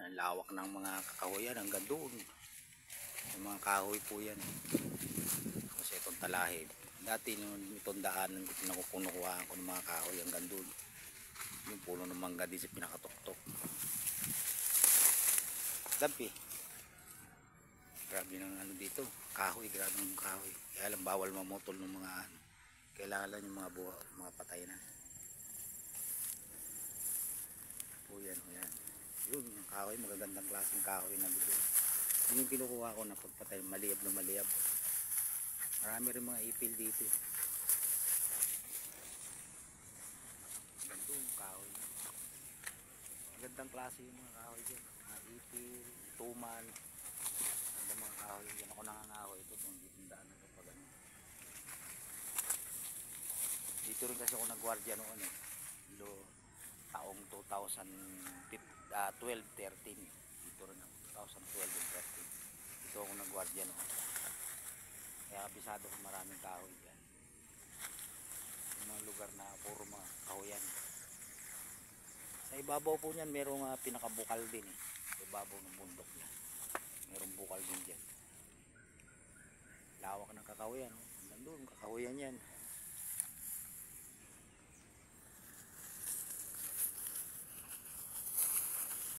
Ang lawak ng mga kakahoyan hanggang doon. Yung mga kahoy po yan. Kasi itong talahib. Dati itong daanan kinukuha ko ng mga kahoy hanggang doon. Yung puno ng mangga din sa pinakatuktok. Dampi. Grabe ng ano dito. Kahoy, grabe ng kahoy. Kaya lang bawal mamutol ng mga ano. Kailangan lang yung mga buha, mga patay na. O yan, o yan. Yun, yung kahoy, magagandang klaseng kahoy na dito. Yun yung kinukuha ko na pagpatay, maliyab na maliyab. Marami rin mga ipil dito. Ganda yung kahoy. Magandang klase yung mga kahoy dyan. Mga ipil, tumal. Ganda mga kahoy. Yan ako nangangahoy ito kung dito yung daan na ito pag ano. Dito rin kasi ako nagwardya noon eh. Taong 2012-13. Dito rin ako. 2012-13. Dito ako nagwardya noon. Kaya kabisado ko maraming kahoy dyan. Yung mga lugar na puro mga kahoyan. Sa ibabaw po niyan merong pinakabukal din eh. Sa ibabaw ng bundok niya. Merong bukal din dyan. Lawak ng kakahoyan. Nandun kakahoyan yan.